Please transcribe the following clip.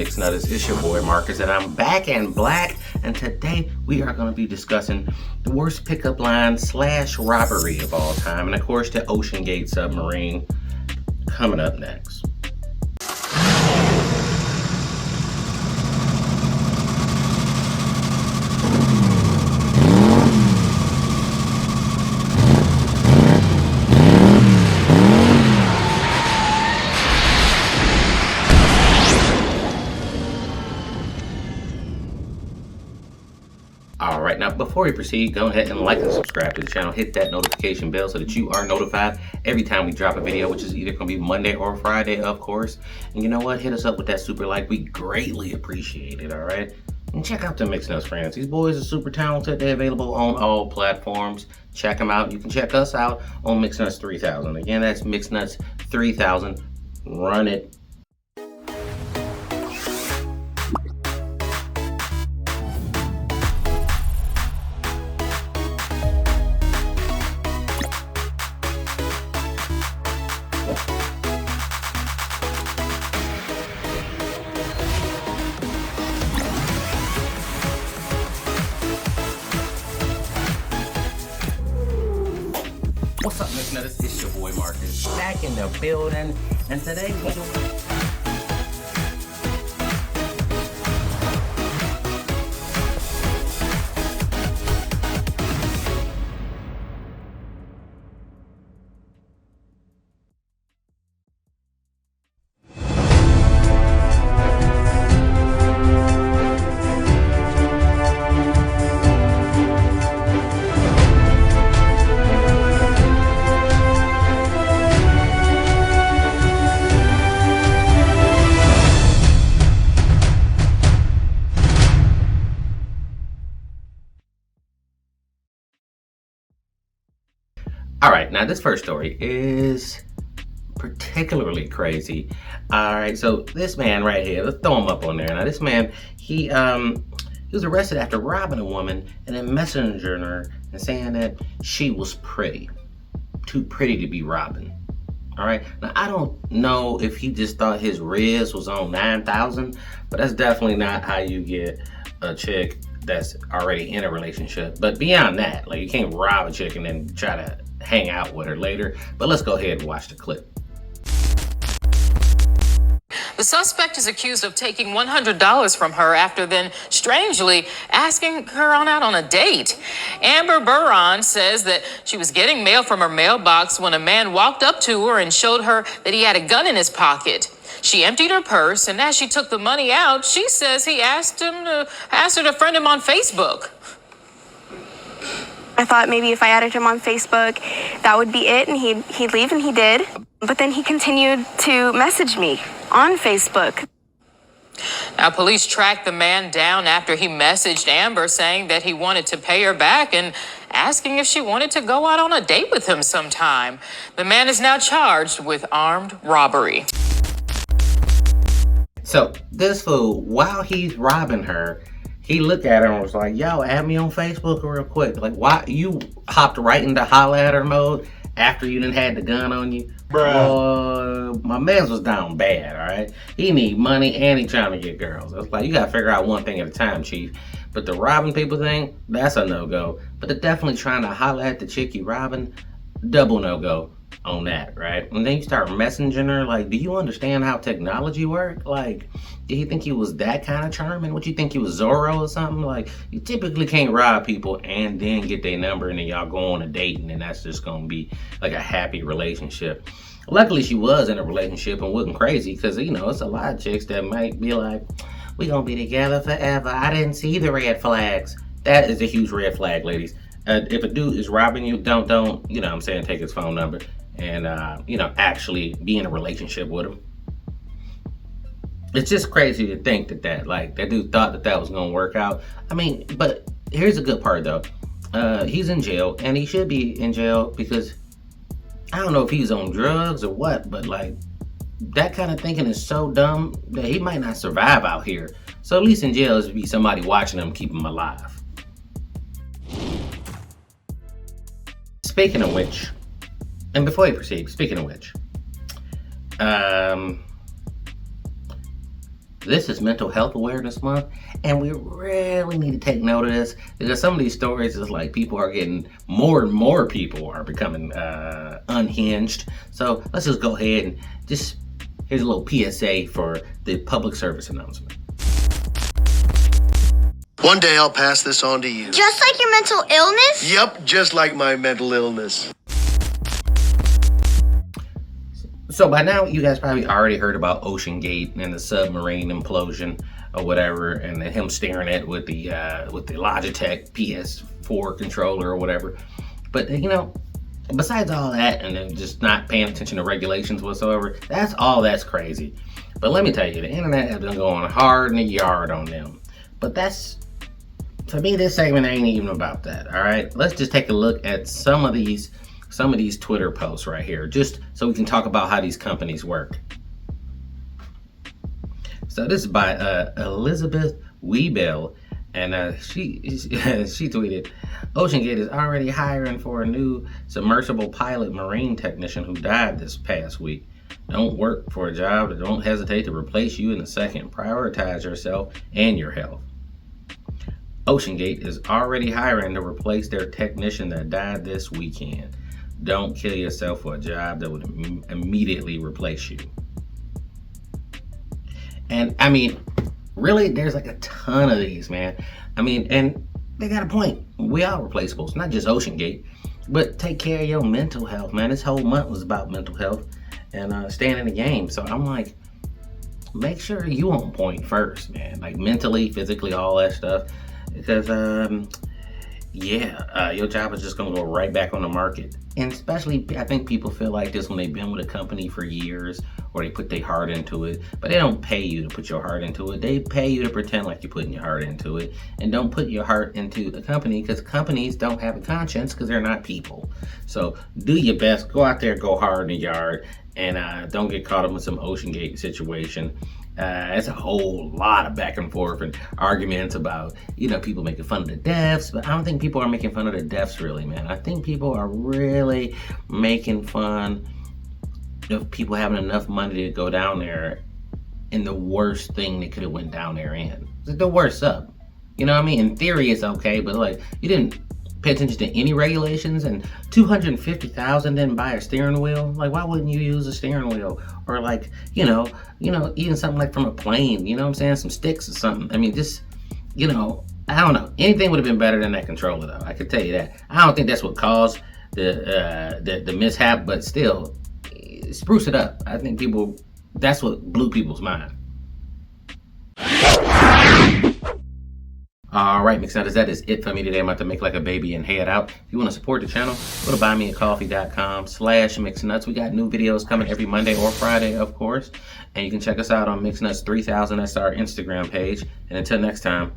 Mixed Nutters? It's your boy Marcus, and I'm back in black. And today we are going to be discussing the worst pickup line / robbery of all time, and of course the Ocean Gate submarine coming up next. Alright, now before we proceed, go ahead and like and subscribe to the channel. Hit that notification bell so that you are notified every time we drop a video, which is either going to be Monday or Friday, of course. And you know what? Hit us up with that super like. We greatly appreciate it, alright? And check out the Mixed Nuts friends. These boys are super talented. They're available on all platforms. Check them out. You can check us out on Mixed Nuts 3000. Again, that's Mixed Nuts 3000. Run it. What's up, Mixed Nutters? It's your boy Marcus, back in the building, and today we're doing... All right, now this first story is particularly crazy. All right, so this man right here, let's throw him up on there. Now this man, he was arrested after robbing a woman and then messaging her and saying that she was pretty, too pretty to be robbing. All right, now I don't know if he just thought his riz was on 9,000, but that's definitely not how you get a chick that's already in a relationship. But beyond that, like, you can't rob a chick and then try to hang out with her later. But let's go ahead and watch the clip. The suspect is accused of taking $100 from her after then strangely asking her out on a date. Amber Buron says that she was getting mail from her mailbox when a man walked up to her and showed her that he had a gun in his pocket. She emptied her purse, and as she took the money out, she says he asked her to friend him on Facebook. I thought maybe if I added him on Facebook, that would be it, and he'd leave, and he did. But then he continued to message me on Facebook. Now, police tracked the man down after he messaged Amber saying that he wanted to pay her back and asking if she wanted to go out on a date with him sometime. The man is now charged with armed robbery. So this fool, while he's robbing her, he looked at her and was like, yo, add me on Facebook real quick. Like, why you hopped right into holla at her mode after you done had the gun on you? Bruh. My man was down bad, all right? He need money and he trying to get girls. It's like, you gotta figure out one thing at a time, chief. But the robbing people thing, that's a no-go. But the definitely trying to holla at the chick you robbing, double no-go on that, right? And then you start messaging her. Like, do you understand how technology works? Like, did you think he was that kind of charming? What, you think he was Zorro or something? Like, you typically can't rob people and then get their number and then y'all go on a date and then that's just gonna be like a happy relationship. Luckily she was in a relationship and wasn't crazy, because you know it's a lot of chicks that might be like, we gonna be together forever, I didn't see the red flags. That is a huge red flag, ladies. If a dude is robbing you, don't, you know what I'm saying, take his phone number and, you know, actually be in a relationship with him. It's just crazy to think that like, that dude thought that was going to work out. I mean, but here's the good part, though. He's in jail, and he should be in jail because I don't know if he's on drugs or what, but, like, that kind of thinking is so dumb that he might not survive out here. So at least in jail, there's be somebody watching him, keep him alive. Speaking of which, and before you proceed, speaking of which, this is Mental Health Awareness Month, and we really need to take note of this because some of these stories is like people are getting, more and more people are becoming unhinged. So let's just go ahead and here's a little PSA for the public service announcement. One day I'll pass this on to you. Just like your mental illness? Yep, just like my mental illness. So by now, you guys probably already heard about OceanGate and the submarine implosion or whatever, and him staring at it with the Logitech PS4 controller or whatever. But besides all that, and then just not paying attention to regulations whatsoever, that's crazy. But let me tell you, the internet has been going hard in the yard on them. But for me, this segment ain't even about that. All right, let's just take a look at some of these Twitter posts right here, just so we can talk about how these companies work. So this is by Elizabeth Weibel, and she tweeted, OceanGate is already hiring for a new submersible pilot marine technician who died this past week. Don't work for a job that don't hesitate to replace you in a second. Prioritize yourself and your health. OceanGate is already hiring to replace their technician that died this weekend. Don't kill yourself for a job that would immediately replace you. And I mean, really, there's like a ton of these, man. I mean, and they got a point. We are replaceable. It's not just OceanGate, but take care of your mental health, man. This whole month was about mental health and staying in the game. So I'm like, make sure you on point first, man. Like mentally, physically, all that stuff. Because, your job is just going to go right back on the market. And especially, I think people feel like this when they've been with a company for years or they put their heart into it. But they don't pay you to put your heart into it. They pay you to pretend like you're putting your heart into it. And don't put your heart into the company because companies don't have a conscience because they're not people. So do your best. Go out there, go hard in the yard. And don't get caught up in some OceanGate situation. It's a whole lot of back and forth and arguments about, people making fun of the deaths, but I don't think people are making fun of the deaths really, man. I think people are really making fun of people having enough money to go down there in the worst thing they could have went down there in. It's the worst up. You know what I mean? In theory, it's okay, but like, you didn't pay attention to any regulations, and $250,000 didn't buy a steering wheel. Like, why wouldn't you use a steering wheel? Or like, even something like from a plane, you know what I'm saying? Some sticks or something. I mean, just, I don't know. Anything would have been better than that controller, though. I could tell you that. I don't think that's what caused the mishap, but still, spruce it up. I think that's what blew people's mind. Alright, Mixnutters, that is it for me today. I'm about to make like a baby and head out. If you want to support the channel, go to buymeacoffee.com/mixnuts. We got new videos coming every Monday or Friday, of course. And you can check us out on Mixnuts 3000. That's our Instagram page. And until next time,